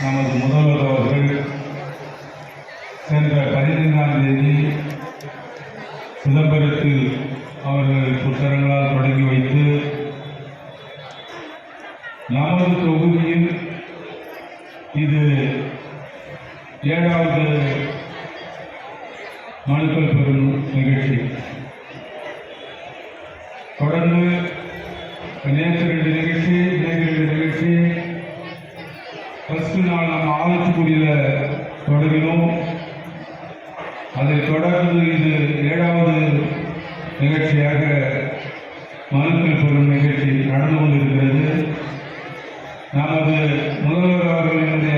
நமது முதல்வர் அவர்கள் சென்ற 15ஆம் தேதி சிதம்பரத்தில் அவர்கள் புத்தகங்களால் தொடங்கி வைத்து நமது தொகுதியில் இது 7வது மனுக்கள் பெறும் நிகழ்ச்சி. தொடர்ந்து நேற்று 2 நிகழ்ச்சி, இன்னைக்கு 2 நிகழ்ச்சி. ஃபர்ஸ்ட் நாள் நம்ம ஆலத்தூரில் தொடங்கினோம். அதைத் தொடர்ந்து இது 7வது நிகழ்ச்சியாக மனுக்கள் பெறும் நிகழ்ச்சி நடந்து கொண்டிருக்கிறது. நமது முதல்வர் அவர்களின்